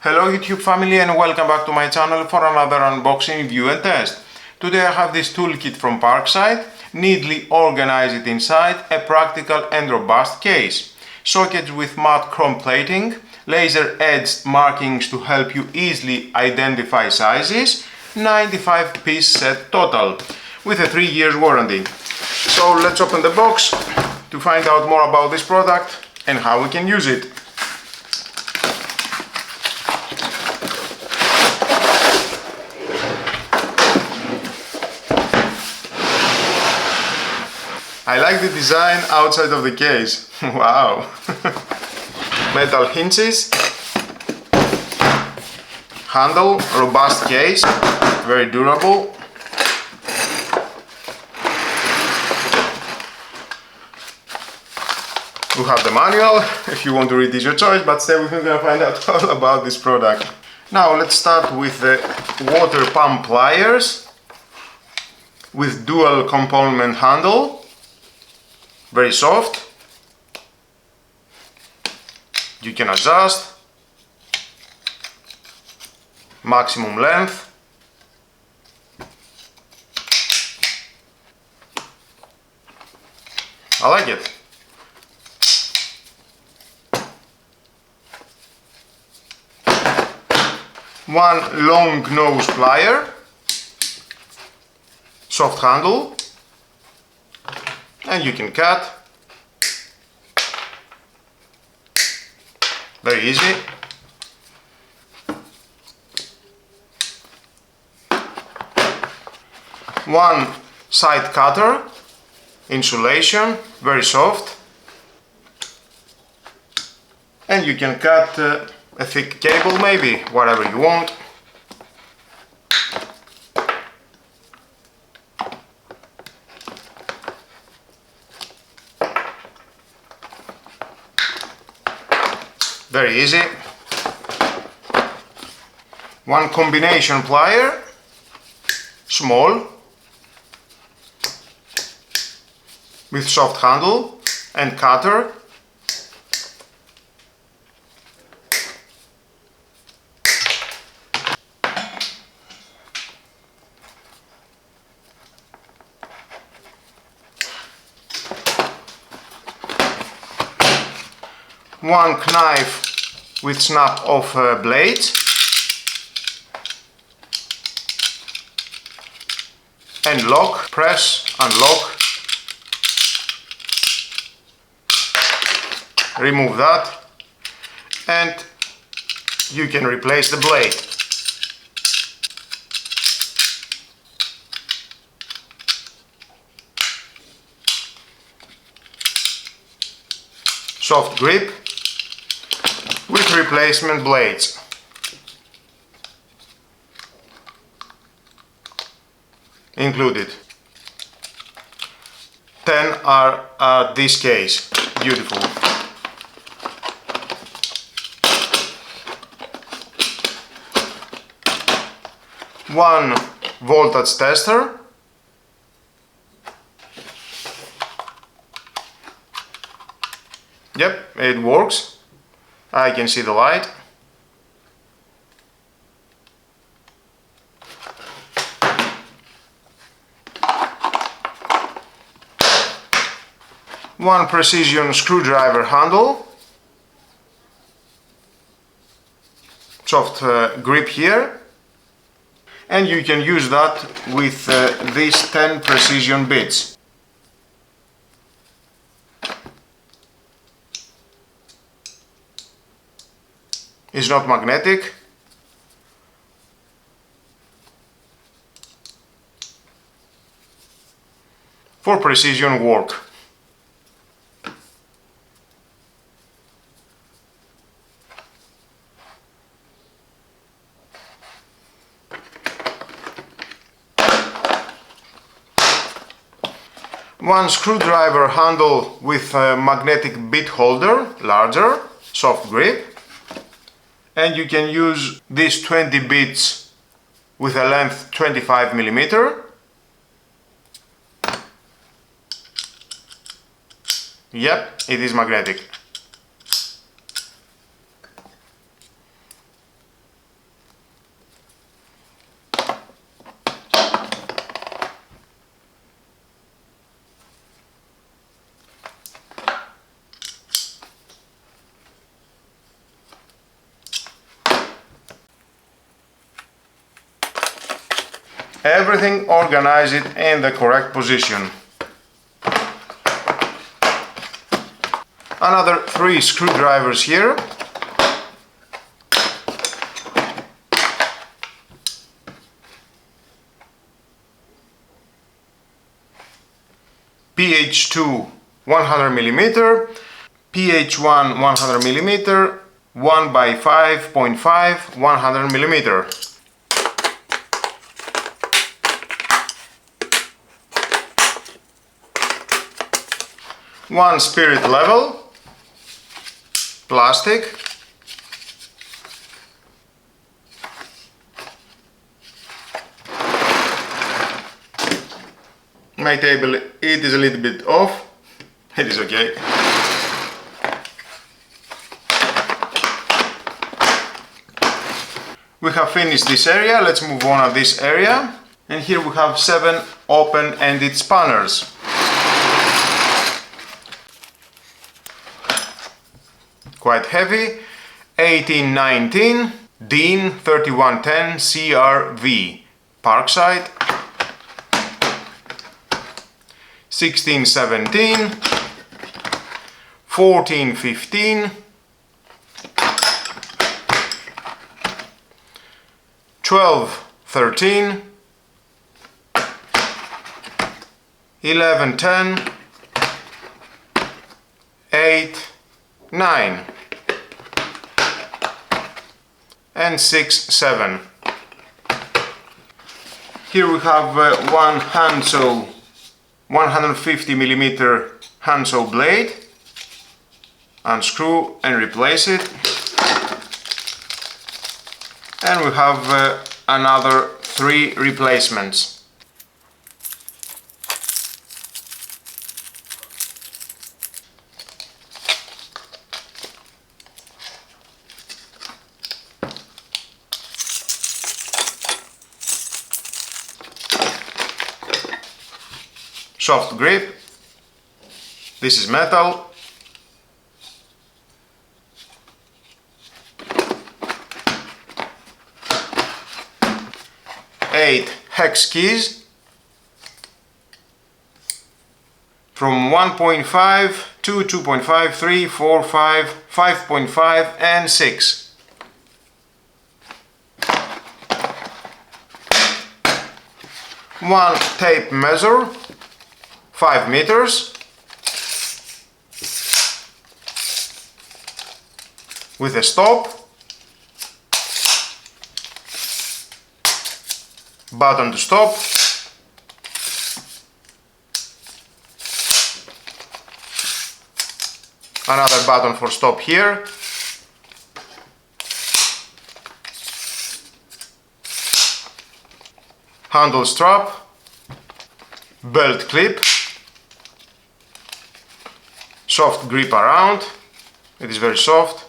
Hello YouTube family and welcome back to my channel for another unboxing, review and test. Today I have this toolkit from Parkside, neatly organized inside a practical and robust case. Sockets with matte chrome plating, laser edged markings to help you easily identify sizes, 95 piece set total, with a 3 years warranty. So let's open the box to find out more about this product and how we can use it. I like the design outside of the case. Wow! Metal hinges, handle, robust case, very durable. We have the manual. If you want to read this, your choice, but stay with me, we're gonna find out all about this product. Now let's start with the water pump pliers with dual component handle. Very soft, you can adjust, maximum length, I like it. One long nose plier, soft handle, and you can cut very easy. One side cutter, insulation, very soft, and you can cut a thick cable, maybe whatever you want. Very easy. One combination plier, small, with soft handle and cutter. One knife with snap-off blades and lock, press, unlock, remove that and you can replace the blade. Soft grip with replacement blades. Included. 10 are at this case. Beautiful. One voltage tester. Yep, it works. I can see the light. One precision screwdriver handle. Soft grip here. And you can use that with these 10 precision bits. It's not magnetic. For precision work. One screwdriver handle with a magnetic bit holder, larger, soft grip. And you can use these 20 bits with a length 25 mm. Yep, it is magnetic. everything, organize it in the correct position. Another 3 screwdrivers here. PH2 100mm, PH1 100mm, 1 by 5.5 100mm. One spirit level, plastic. My table, it is a little bit off. It is okay. We have finished this area. Let's move on to this area. And here we have 7 open-ended spanners. Quite heavy. 1819 DIN 3110 CRV Parkside. 1617 1415 1213 1110 8 9 and 6 7. Here we have one handsaw, 150mm handsaw blade. Unscrew and replace it. And we have another 3 replacements. Soft grip. This is metal. Eight hex keys from 1.5 to 2.5, 3, 4, 5, 5.5 and 6. One tape measure, 5 meters, with a stop, button to stop, another button for stop here, handle strap, belt clip, soft grip around, it is very soft.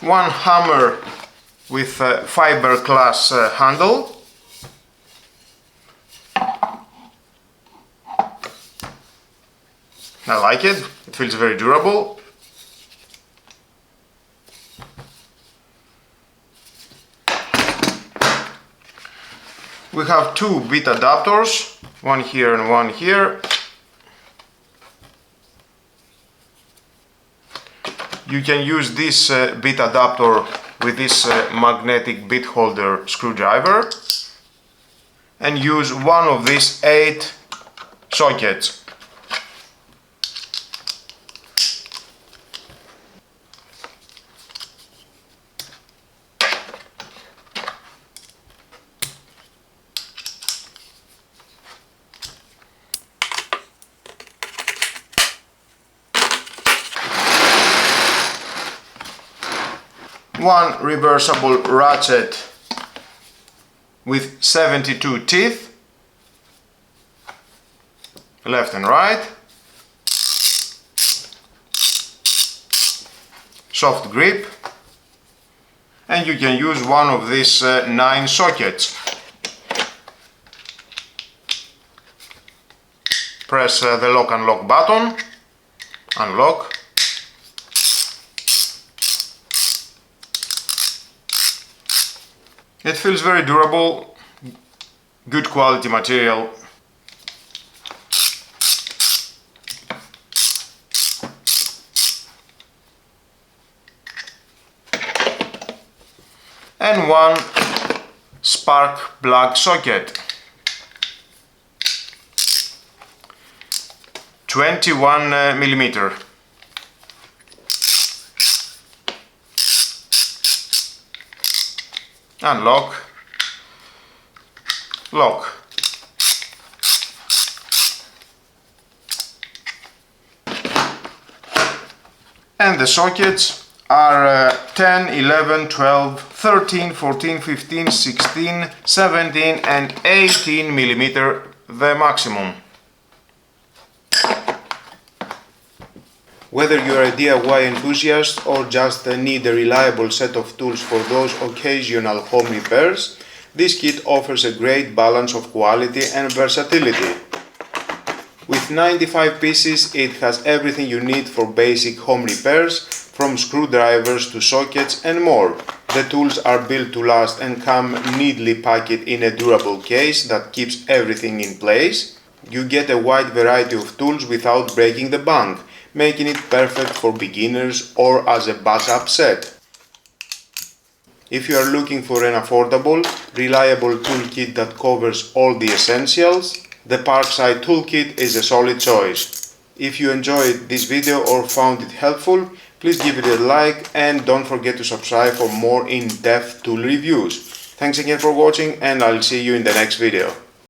One hammer with a fiberglass handle. I like it, it feels very durable. We have 2 bit adapters, one here and one here. You can use this bit adapter with this magnetic bit holder screwdriver and use one of these 8 sockets. One reversible ratchet with 72 teeth, left and right, soft grip, and you can use one of these 9 sockets. Press the lock and lock button, unlock. It feels very durable, good quality material. And one spark plug socket, 21 millimeter. Unlock, lock. And the sockets are 10, 11, 12, 13, 14, 15, 16, 17 and 18 millimeter, the maximum. Whether you're a DIY enthusiast or just need a reliable set of tools for those occasional home repairs, this kit offers a great balance of quality and versatility. With 95 pieces, it has everything you need for basic home repairs, from screwdrivers to sockets and more. The tools are built to last and come neatly packed in a durable case that keeps everything in place. You get a wide variety of tools without breaking the bank, making it perfect for beginners or as a backup set. If you are looking for an affordable, reliable toolkit that covers all the essentials, the Parkside toolkit is a solid choice. If you enjoyed this video or found it helpful, please give it a like and don't forget to subscribe for more in-depth tool reviews. Thanks again for watching and I'll see you in the next video.